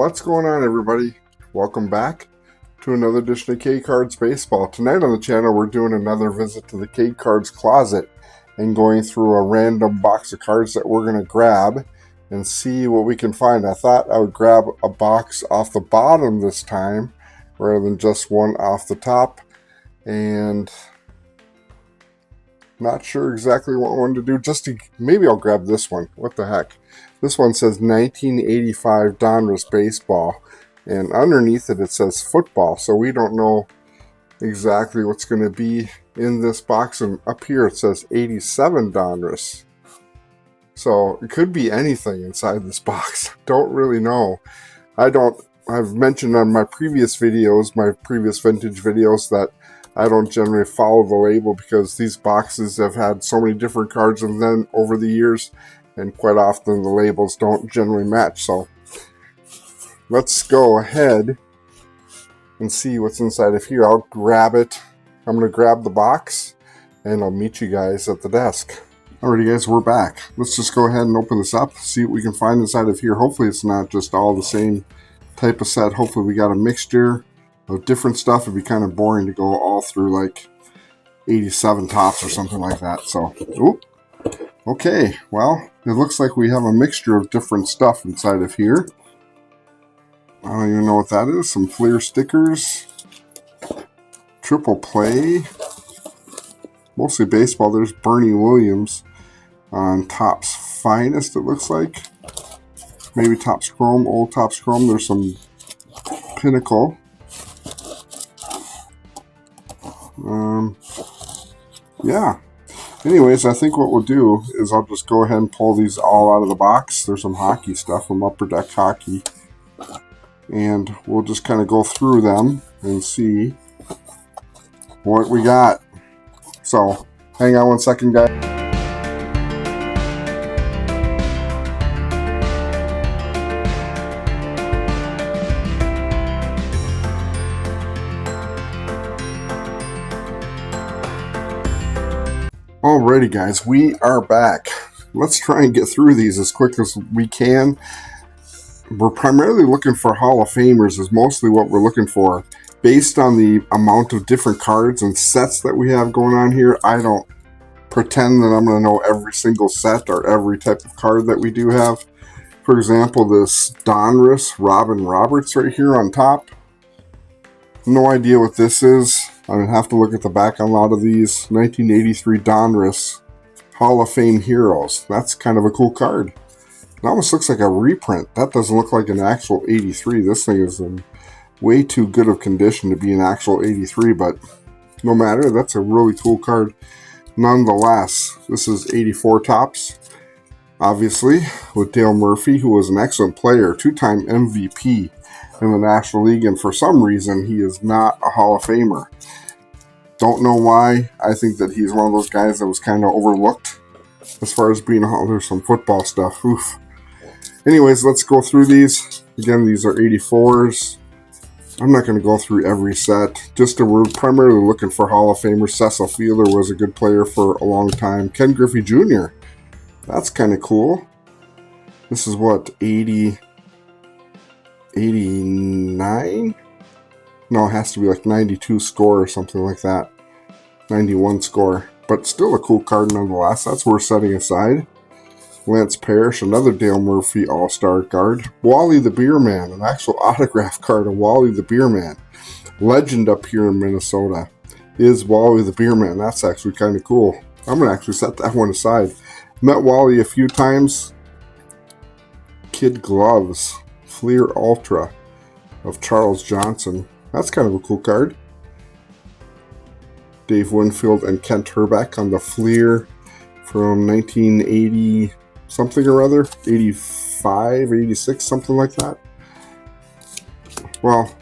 What's going on, everybody? Welcome back to another edition of K Cards Baseball. Tonight on the channel, we're doing another visit to the K Cards closet and going through a random box of cards that we're going to grab and see what we can find. I thought I would grab a box off the bottom this time rather than just one off the top, and not sure exactly what I wanted to do. Maybe I'll grab this one. What the heck? This one says 1985 Donruss Baseball, and underneath it says football, so we don't know exactly what's going to be in this box. And up here it says 87 Donruss, so it could be anything inside this box. Don't really know. I've mentioned on my previous videos, my previous vintage videos, that I don't generally follow the label because these boxes have had so many different cards in them over the years, and quite often the labels don't generally match. So let's go ahead and see what's inside of here. I'll grab it. I'm going to grab the box and I'll meet you guys at the desk. Alrighty guys, we're back. Let's just go ahead and open this up, see what we can find inside of here. Hopefully it's not just all the same type of set. Hopefully we got a mixture of different stuff. It'd be kind of boring to go all through like 87 tops or something like that. So, okay, well, it looks like we have a mixture of different stuff inside of here. I don't even know what that is. Some Fleer stickers, triple play, mostly baseball. There's Bernie Williams on Topps Finest, it looks like. Maybe Topps Chrome, old Topps Chrome. There's some Pinnacle. Yeah. Anyways, I think what we'll do is I'll just go ahead and pull these all out of the box. There's some hockey stuff from Upper Deck Hockey, and we'll just kind of go through them and see what we got. So, hang on one second, guys. Alrighty guys, we are back. Let's try and get through these as quick as we can. We're primarily looking for Hall of Famers is mostly what we're looking for. Based on the amount of different cards and sets that we have going on here, I don't pretend that I'm going to know every single set or every type of card that we do have. For example, this Donruss Robin Roberts right here on top. No idea what this is. I'm going to have to look at the back on a lot of these. 1983 Donruss Hall of Fame Heroes. That's kind of a cool card. It almost looks like a reprint. That doesn't look like an actual 83. This thing is in way too good of condition to be an actual 83, but no matter. That's a really cool card nonetheless. This is 84 Topps, obviously, with Dale Murphy, who was an excellent player, two-time MVP in the National League, and for some reason he is not a Hall of Famer. Don't know why. I think that he's one of those guys that was kind of overlooked as far as being a Hall. There's some football stuff. Oof. Anyways, let's go through these. Again, these are 84s. I'm not going to go through every set. We're primarily looking for Hall of Famer. Cecil Fielder was a good player for a long time. Ken Griffey Jr. That's kind of cool. This is what, 89? No, it has to be like 92 score or something like that. 91 score. But still a cool card nonetheless. That's worth setting aside. Lance Parrish, another Dale Murphy All-Star card. Wally the Beer Man, an actual autograph card of Wally the Beer Man. Legend up here in Minnesota is Wally the Beer Man. That's actually kind of cool. I'm going to actually set that one aside. Met Wally a few times. Kid Gloves, Fleer Ultra of Charles Johnson. That's kind of a cool card. Dave Winfield and Kent Hrbek on the Fleer from 1980 something or other. 85, 86, something like that. Well,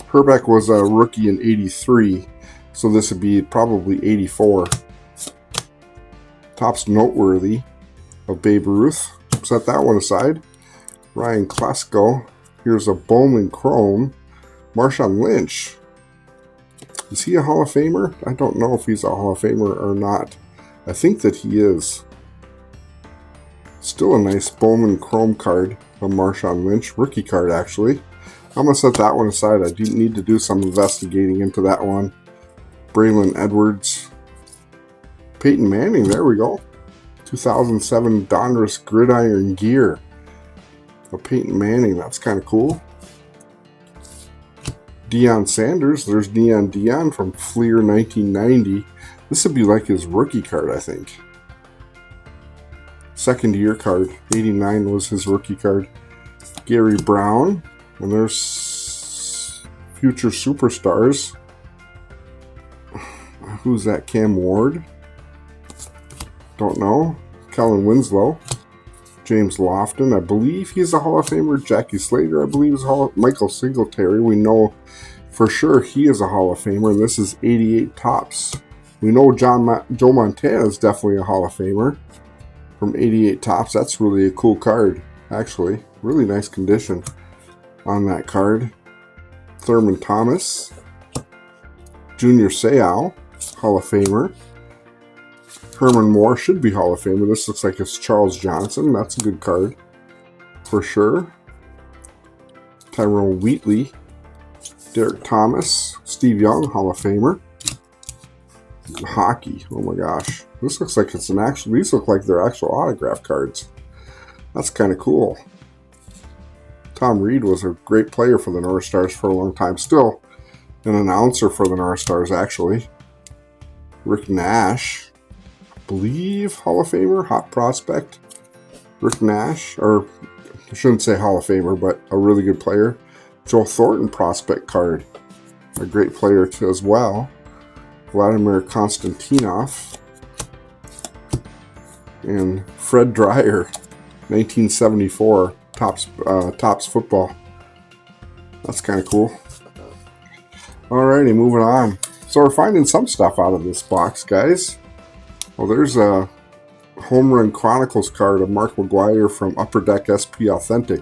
Hrbek was a rookie in 83, so this would be probably 84. Topps Noteworthy of Babe Ruth. Set that one aside. Ryan Klesko. Here's a Bowman Chrome. Marshawn Lynch. Is he a Hall of Famer? I don't know if he's a Hall of Famer or not. I think that he is. Still a nice Bowman Chrome card. A Marshawn Lynch rookie card, actually. I'm going to set that one aside. I do need to do some investigating into that one. Braylon Edwards. Peyton Manning, there we go. 2007 Donruss Gridiron Gear. A Peyton Manning, that's kind of cool. Deion Sanders, there's Neon Deion from Fleer 1990. This would be like his rookie card, I think. Second year card, 89 was his rookie card. Gary Brown, and there's future superstars. Who's that? Cam Ward? Don't know. Kellen Winslow. James Lofton, I believe he's a Hall of Famer. Jackie Slater, I believe is Michael Singletary. We know for sure he is a Hall of Famer, and this is 88 Topps. We know Joe Montana is definitely a Hall of Famer from 88 Topps. That's really a cool card, actually. Really nice condition on that card. Thurman Thomas. Junior Seau, Hall of Famer. Herman Moore should be Hall of Famer. This looks like it's Charles Johnson. That's a good card for sure. Tyrone Wheatley. Derek Thomas. Steve Young, Hall of Famer. Hockey. Oh my gosh. This looks like it's an actual, these look like they're actual autograph cards. That's kind of cool. Tom Reed was a great player for the North Stars for a long time. Still an announcer for the North Stars, actually. Rick Nash. Believe Hall of Famer, hot prospect. Rick Nash, or I shouldn't say Hall of Famer, but a really good player. Joe Thornton prospect card, a great player too as well. Vladimir Konstantinov and Fred Dreyer, 1974 Topps football. That's kind of cool. Alrighty, moving on. So we're finding some stuff out of this box, guys. Well, there's a Home Run Chronicles card of Mark McGwire from Upper Deck SP Authentic.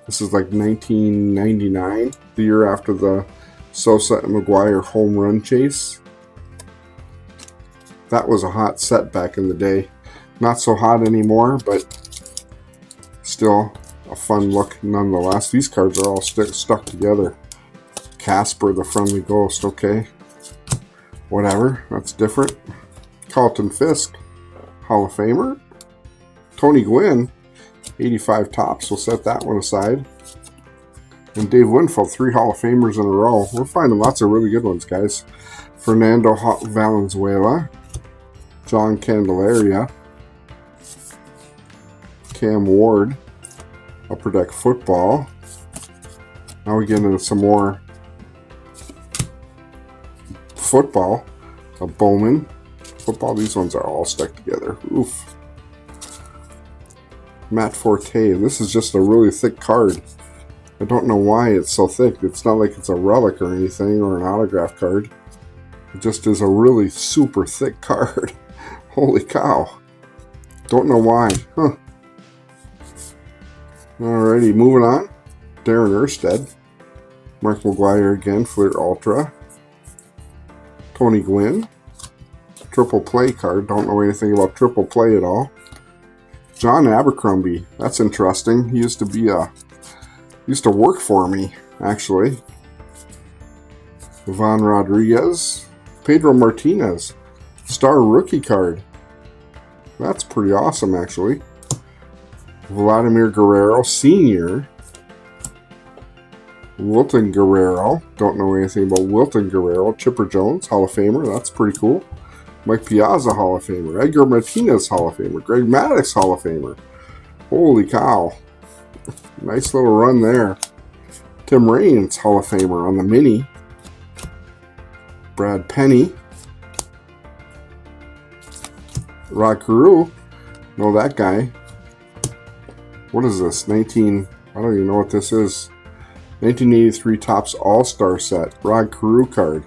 This is like 1999, the year after the Sosa and McGwire home run chase. That was a hot set back in the day. Not so hot anymore, but still a fun look nonetheless. These cards are all stuck together. Casper, the Friendly Ghost, okay. Whatever, that's different. Carlton Fisk, Hall of Famer. Tony Gwynn, 85 Topps. We'll set that one aside. And Dave Winfield, 3 Hall of Famers in a row. We're finding lots of really good ones, guys. Fernando Valenzuela. John Candelaria. Cam Ward. Upper Deck Football. Now we get into some more football. A Bowman. Football, these ones are all stuck together. Oof. Matt Forte. This is just a really thick card. I don't know why it's so thick. It's not like it's a relic or anything or an autograph card. It just is a really super thick card. Holy cow. Don't know why. Huh. Alrighty, moving on. Darren Erstad. Mark McGwire again, Fleer Ultra. Tony Gwynn. Triple play card. Don't know anything about triple play at all. John Abercrombie. That's interesting. He used to work for me, actually. Ivan Rodriguez. Pedro Martinez. Star rookie card. That's pretty awesome, actually. Vladimir Guerrero Sr. Wilton Guerrero. Don't know anything about Wilton Guerrero. Chipper Jones, Hall of Famer. That's pretty cool. Mike Piazza, Hall of Famer. Edgar Martinez, Hall of Famer. Greg Maddux, Hall of Famer. Holy cow. Nice little run there. Tim Raines, Hall of Famer on the mini. Brad Penny. Rod Carew. Know that guy. What is this? I don't even know what this is. 1983 Topps All-Star Set. Rod Carew card.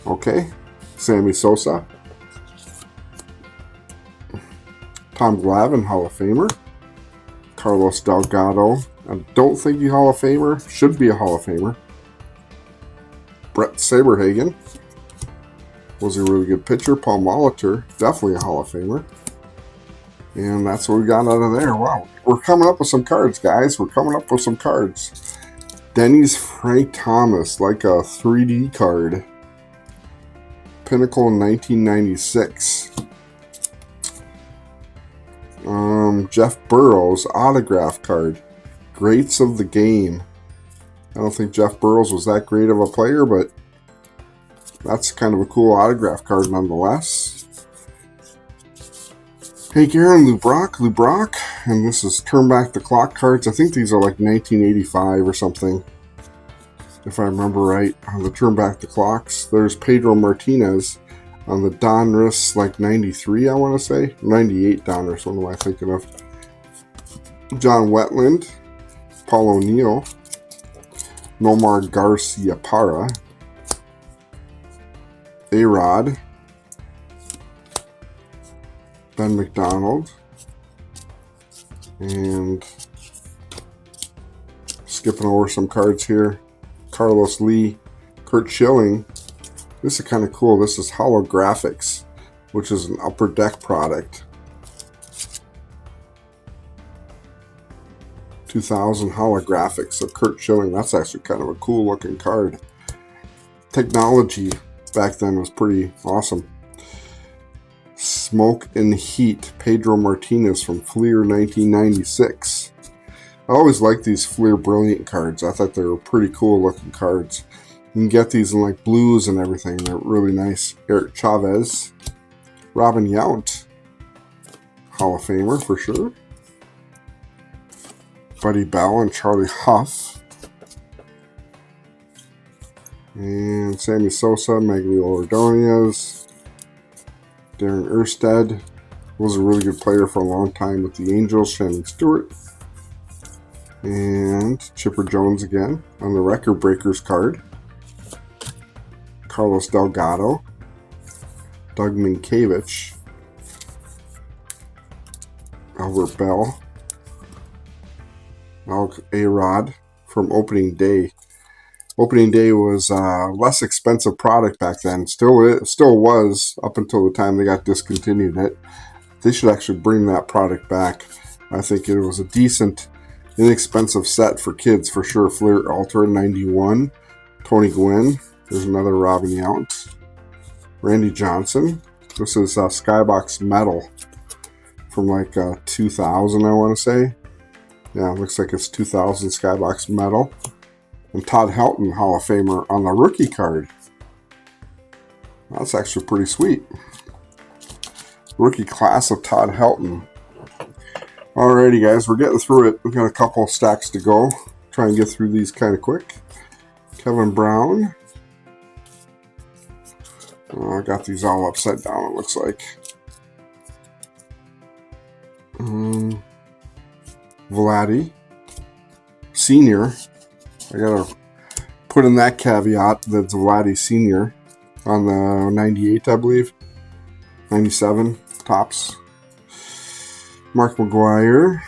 Okay. Sammy Sosa. Tom Glavine, Hall of Famer. Carlos Delgado. I don't think he's Hall of Famer. Should be a Hall of Famer. Brett Saberhagen. Was a really good pitcher. Paul Molitor. Definitely a Hall of Famer. And that's what we got out of there. Wow, we're coming up with some cards, guys. We're coming up with some cards. Denny's Frank Thomas, like a 3D card. Pinnacle 1996. Jeff Burrows autograph card. Greats of the game. I don't think Jeff Burrows was that great of a player, but that's kind of a cool autograph card nonetheless. Hey, Garen Lubrock, and this is Turn Back the Clock cards. I think these are like 1985 or something, if I remember right, on the Turn Back the Clocks. There's Pedro Martinez on the Donruss, like 93, I want to say. 98 Donruss, what am I thinking of? John Wetland, Paul O'Neill, Nomar Garciaparra, A-Rod, Ben McDonald, and skipping over some cards here, Carlos Lee, Curt Schilling. This is kind of cool. This is Holographics, which is an Upper Deck product. 2000 Holographics of Curt Schilling. That's actually kind of a cool looking card. Technology back then was pretty awesome. Smoke and Heat, Pedro Martinez from Fleer 1996. I always liked these Fleer Brilliant cards. I thought they were pretty cool looking cards. You can get these in like blues and everything. They're really nice. Eric Chavez, Robin Yount, Hall of Famer for sure. Buddy Bell and Charlie Huff. And Sammy Sosa, Maglio Ordonez, Darren Erstad was a really good player for a long time with the Angels. Shannon Stewart. And Chipper Jones again on the Record Breakers card. Carlos Delgado, Doug Minkiewicz, Albert Bell, A-Rod from Opening Day. Opening Day was a less expensive product back then. Still was up until the time they got discontinued. They should actually bring that product back. I think it was a decent, inexpensive set for kids for sure. Fleer Ultra 91, Tony Gwynn. There's another Robin Yount. Randy Johnson. This is Skybox Metal from like 2000, I want to say. Yeah, it looks like it's 2000 Skybox Metal. And Todd Helton, Hall of Famer, on the rookie card. That's actually pretty sweet. Rookie class of Todd Helton. Alrighty, guys, we're getting through it. We've got a couple stacks to go. Try and get through these kind of quick. Kevin Brown. Oh, I got these all upside down, it looks like. Vladdy. Senior. I gotta put in that caveat that Vladdy Senior on the 98, I believe. 97 tops. Mark McGuire.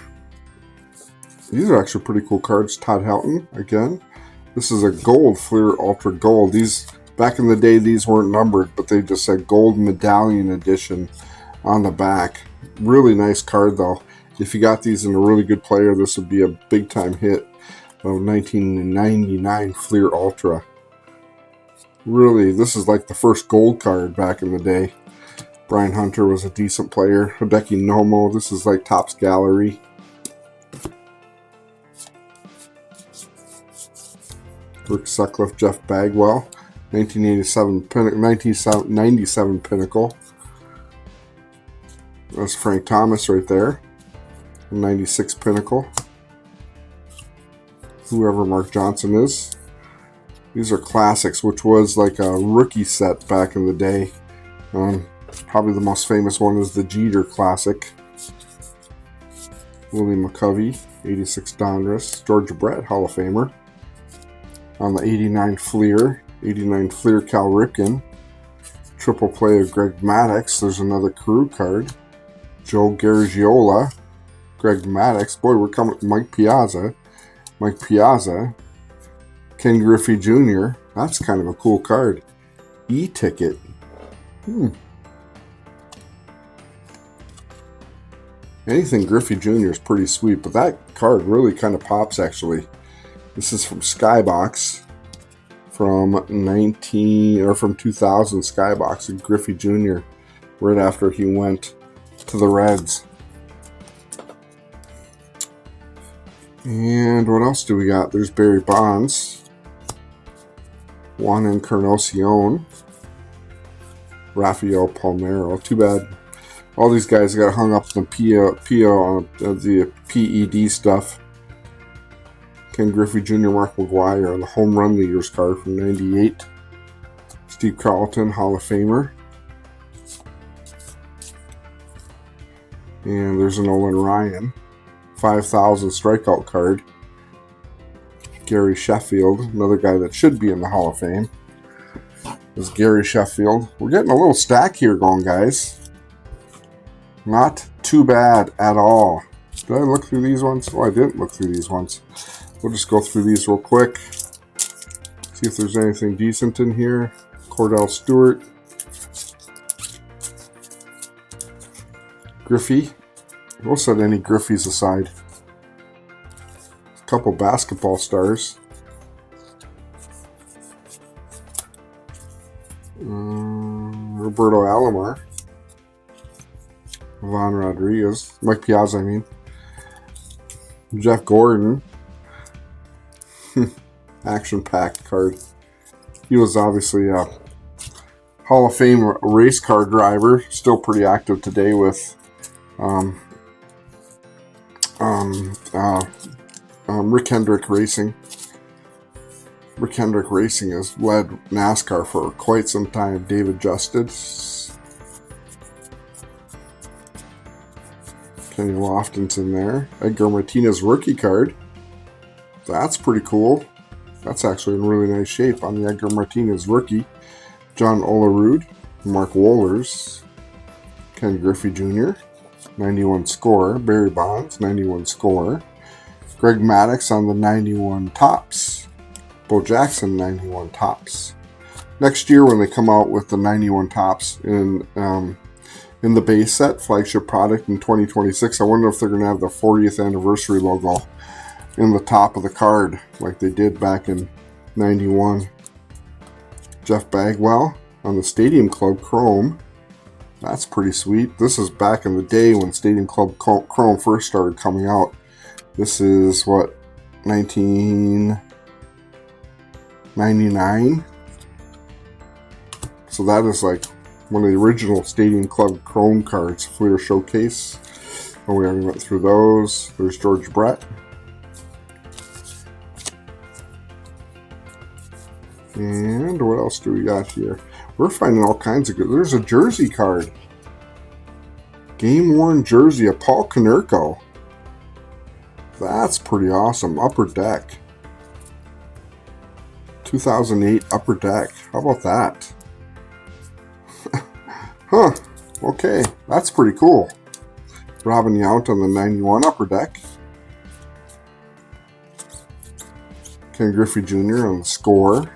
These are actually pretty cool cards. Todd Helton again. This is a gold Fleer Ultra Gold. These back in the day, these weren't numbered, but they just said Gold Medallion Edition on the back. Really nice card though. If you got these in a really good player, this would be a big time hit. Of 1999 Fleer Ultra. Really, this is like the first gold card back in the day. Brian Hunter was a decent player. Hideki Nomo, this is like Topps Gallery. Rick Sutcliffe, Jeff Bagwell, 1997 Pinnacle. That's Frank Thomas right there. 96 Pinnacle. Whoever Mark Johnson is. These are classics, which was like a rookie set back in the day. Probably the most famous one is the Jeter Classic. Willie McCovey, 86 Donruss. George Brett, Hall of Famer. On the 89 Fleer Cal Ripken. Triple play of Greg Maddux. There's another Carew card. Joe Garagiola, Greg Maddux. Boy, we're coming. Mike Piazza, Ken Griffey Jr. That's kind of a cool card. E-ticket. Anything Griffey Jr. is pretty sweet, but that card really kind of pops actually. This is from Skybox from 2000 Skybox of Griffey Jr. right after he went to the Reds. And what else do we got? There's Barry Bonds, Juan Encarnacion, Rafael Palmeiro. Too bad all these guys got hung up on the PED stuff. Ken Griffey Jr., Mark McGwire on the home run leaders card from '98. Steve Carlton, Hall of Famer. And there's an Nolan Ryan, 5,000 strikeout card. Gary Sheffield, another guy that should be in the Hall of Fame, is Gary Sheffield. We're getting a little stack here going, guys. Not too bad at all. Did I look through these ones? Oh, I didn't look through these ones. We'll just go through these real quick. See if there's anything decent in here. Cordell Stewart. Griffey. We'll set any Griffies aside. A couple basketball stars. Roberto Alomar. Ivan Rodriguez. Mike Piazza, I mean. Jeff Gordon. Action-packed card. He was obviously a Hall of Fame race car driver. Still pretty active today with Rick Hendrick Racing. Rick Hendrick Racing has led NASCAR for quite some time. David Justice. Kenny Lofton's in there. Edgar Martinez rookie card. That's pretty cool. That's actually in really nice shape on the Edgar Martinez rookie. John Olerud, Mark Wohlers, Ken Griffey Jr., 91 score. Barry Bonds, 91 score. Greg Maddux on the 91 tops. Bo Jackson, 91 tops. Next year when they come out with the 91 tops in the base set, flagship product in 2026, I wonder if they're going to have the 40th anniversary logo in the top of the card like they did back in 91. Jeff Bagwell on the Stadium Club Chrome. That's pretty sweet. This is back in the day when Stadium Club Chrome first started coming out. This is what, 1999? So that is like one of the original Stadium Club Chrome cards. Fleer Showcase. Oh, we already went through those. There's George Brett. And what else do we got here? We're finding all kinds of good. There's a jersey card. Game worn jersey of Paul Konerko. That's pretty awesome. Upper Deck. 2008 Upper Deck. How about that? Huh. Okay. That's pretty cool. Robin Yount on the 91 Upper Deck. Ken Griffey Jr. on the score.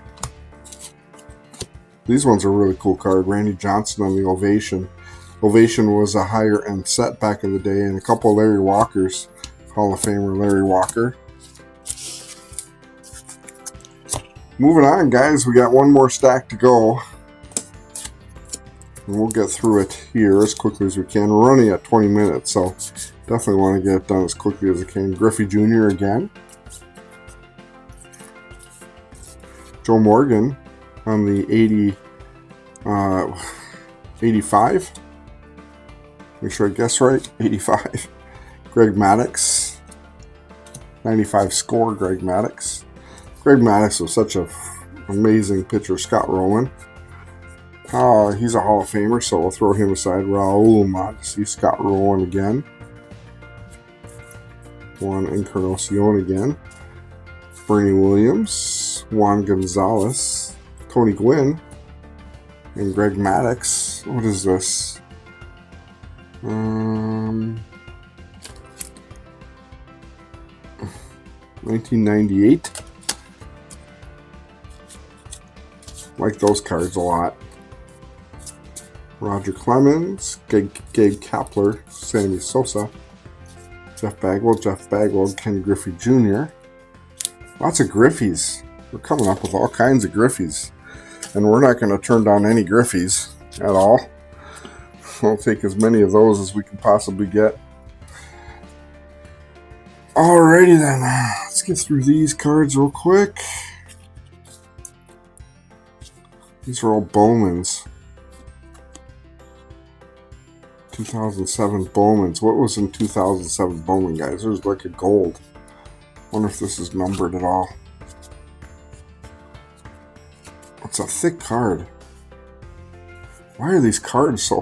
These ones are really cool card. Randy Johnson on the Ovation. Ovation was a higher end set back in the day, and a couple of Larry Walkers. Hall of Famer Larry Walker. Moving on, guys. We got one more stack to go. And we'll get through it here as quickly as we can. We're running at 20 minutes, so definitely want to get it done as quickly as I can. Griffey Jr. again. Joe Morgan on the 85. Make sure I guess right. 85. Greg Maddux. 95 score, Greg Maddux. Greg Maddux was such an amazing pitcher. Scott Rowan. He's a Hall of Famer, so we'll throw him aside. Raul Mondesi. Scott Rowan again. Juan Encarnacion again. Bernie Williams. Juan Gonzalez. Tony Gwynn. And Greg Maddux. What is this? 1998. Like those cards a lot. Roger Clemens, Gabe Kapler, Sammy Sosa, Jeff Bagwell, Ken Griffey Jr. Lots of Griffies. We're coming up with all kinds of Griffies. And we're not going to turn down any Griffies at all. We'll take as many of those as we can possibly get. Alrighty then, let's get through these cards real quick. These are all Bowmans. 2007 Bowmans. What was in 2007 Bowman, guys? There's like a gold. Wonder if this is numbered at all. It's a thick card. Why are these cards so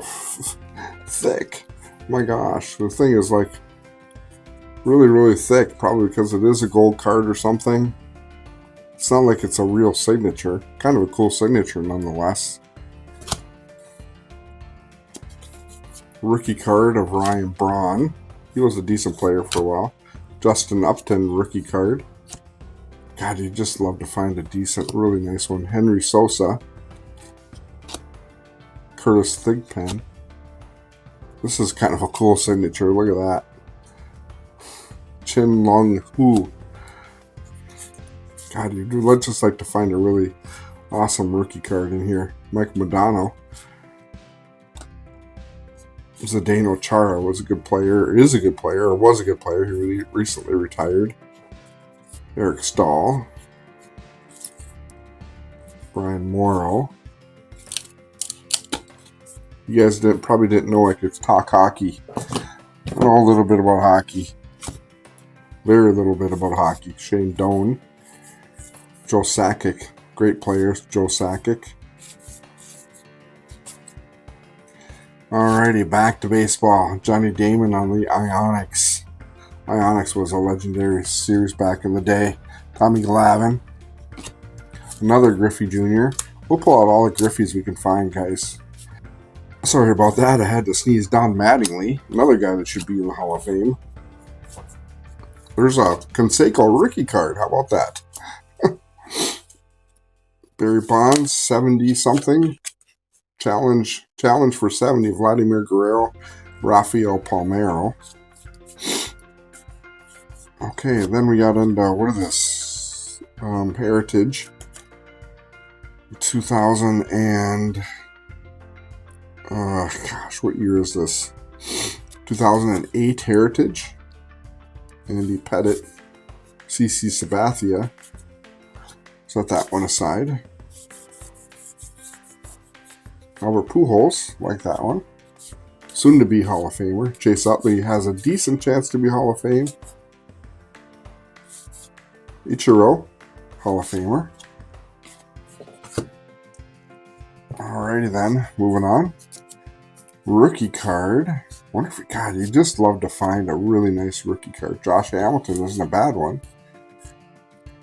thick? My gosh, the thing is like really thick, probably because it is a gold card or something. It's not like it's a real signature. Kind of a cool signature nonetheless. Rookie card of Ryan Braun. He was a decent player for a while. Justin Upton rookie card. God, you'd just love to find a decent, really nice one. Henry Sosa. Curtis Thigpen. This is kind of a cool signature. Look at that. Chin Long Hu. God, you'd just like to find a really awesome rookie card in here. Mike Modano. Zdeno Chara was a good player, is a good player, or was a good player. He really recently retired. Eric Stahl. Brian Morrow. You guys probably didn't know I could talk hockey. I know a little bit about hockey. Very little bit about hockey. Shane Doan. Joe Sakic. Great players. Joe Sakic. Alrighty, back to baseball. Johnny Damon on the Ionics. Ionics was a legendary series back in the day. Tommy Glavine. Another Griffey Jr. We'll pull out all the Griffies we can find, guys. Sorry about that. I had to sneeze. Don Mattingly. Another guy that should be in the Hall of Fame. There's a Canseco rookie card. How about that? Barry Bonds, 70-something. Challenge for 70. Vladimir Guerrero. Rafael Palmeiro. Okay, then we got into, what is this? Heritage. 2000 and... gosh, what year is this? 2008 Heritage. Andy Pettit. CC Sabathia. Set that one aside. Albert Pujols, like that one. Soon to be Hall of Famer. Chase Utley has a decent chance to be Hall of Fame. Ichiro, Hall of Famer. Alrighty then, moving on. Rookie card. Wonder if, God, you just love to find a really nice rookie card. Josh Hamilton isn't a bad one.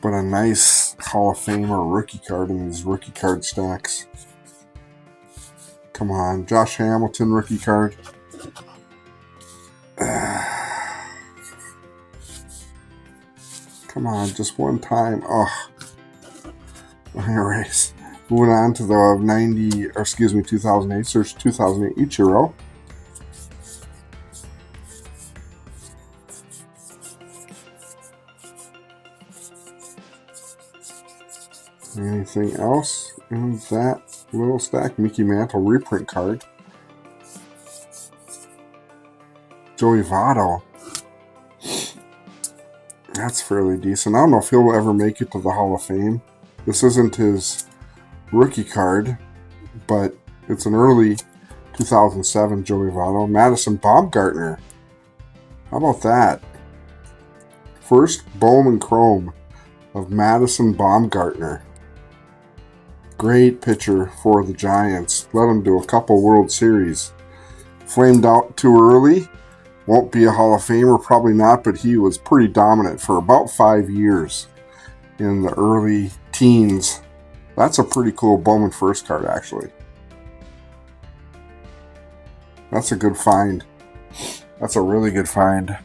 But a nice Hall of Famer rookie card in these rookie card stacks. Come on, Josh Hamilton rookie card. Come on, just one time. Oh. Anyways, moving on to the 2008. Search 2008 Ichiro. Anything else in that little stack? Mickey Mantle reprint card. Joey Votto. That's fairly decent. I don't know if he'll ever make it to the Hall of Fame. This isn't his rookie card, but it's an early 2007 Joey Votto. Madison Bumgarner. How about that? First Bowman Chrome of Madison Bumgarner. Great pitcher for the Giants. Let him do a couple World Series. Flamed out too early. Won't be a Hall of Famer, probably not, but he was pretty dominant for about 5 years in the early teens. That's a pretty cool Bowman first card, actually. That's a good find. That's a really good find.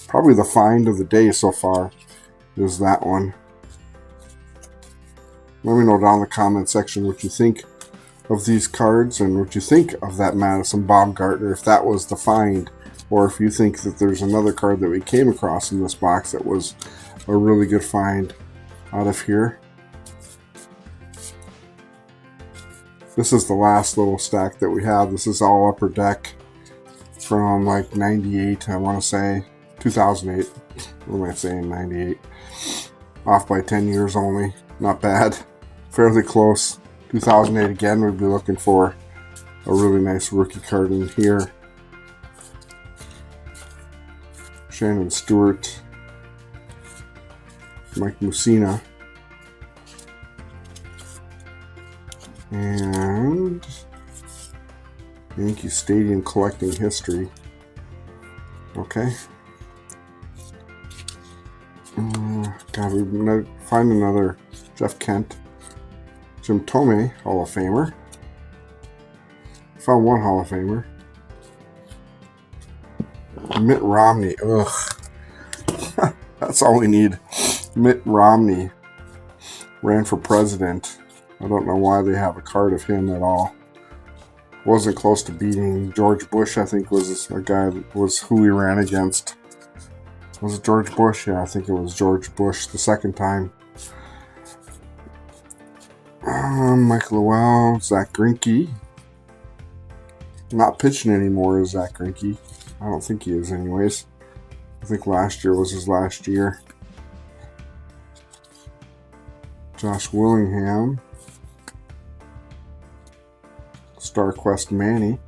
Probably the find of the day so far is that one. Let me know down in the comment section what you think of these cards and what you think of that Madison Bumgarner, if that was the find or if you think that there's another card that we came across in this box that was a really good find out of here. This is the last little stack that we have. This is all Upper Deck from like 98, I want to say. 2008. What am I saying? 98. Off by 10 years only. Not bad. Fairly close. 2008 again, we'd be looking for a really nice rookie card in here. Shannon Stewart. Mike Mussina. And Yankee Stadium collecting history. Okay. God, we find another Jeff Kent. Jim Thome, Hall of Famer. Found one Hall of Famer. Mitt Romney. Ugh. That's all we need. Mitt Romney ran for president. I don't know why they have a card of him at all. Wasn't close to beating George Bush, I think was a guy that was who he ran against. Was it George Bush? Yeah, I think it was George Bush the second time. Mike Lowell, Zach Greinke. Not pitching anymore is Zach Greinke. I don't think he is anyways. I think last year was his last year. Josh Willingham. StarQuest Manny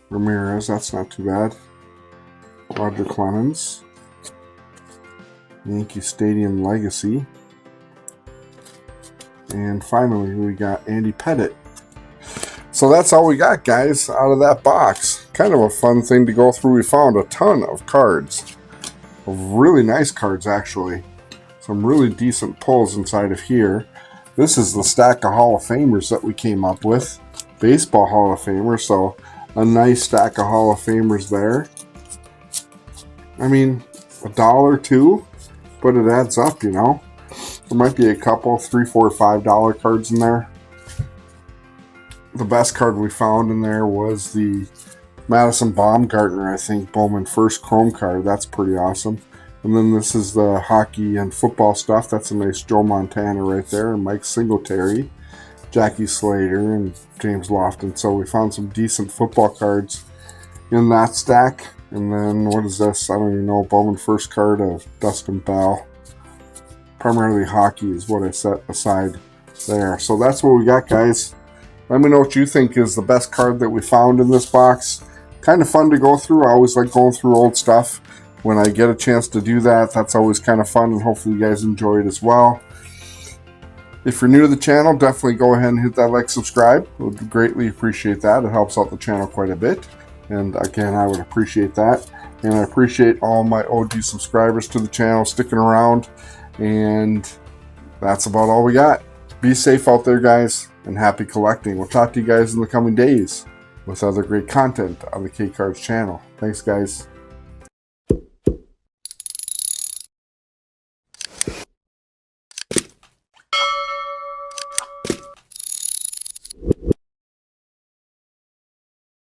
Ramirez, that's not too bad. Roger Clemens. Yankee Stadium Legacy. And finally, we got Andy Pettitte. So that's all we got, guys, out of that box. Kind of a fun thing to go through. We found a ton of cards. Really nice cards, actually. Some really decent pulls inside of here. This is the stack of Hall of Famers that we came up with. Baseball Hall of Famer, so a nice stack of Hall of Famers there. I mean, $1, $2, but it adds up, you know. There might be a couple, $3, $4, $5 cards in there. The best card we found in there was the Madison Bumgarner, I think, Bowman First Chrome card. That's pretty awesome. And then this is the hockey and football stuff. That's a nice Joe Montana right there, and Mike Singletary, Jackie Slater, and James Lofton. So we found some decent football cards in that stack. And then what is this? I don't even know. Bowman First card of Dustin Bell. Primarily hockey is what I set aside there. So that's what we got, guys. Let me know what you think is the best card that we found in this box. Kind of fun to go through. I always like going through old stuff. When I get a chance to do that, that's always kind of fun, and hopefully you guys enjoy it as well. If you're new to the channel, definitely go ahead and hit that like, subscribe. I would greatly appreciate that. It helps out the channel quite a bit. And again, I would appreciate that. And I appreciate all my OG subscribers to the channel sticking around. And that's about all we got. Be safe out there, guys, and happy collecting. We'll talk to you guys in the coming days with other great content on the K Cards channel. Thanks, guys.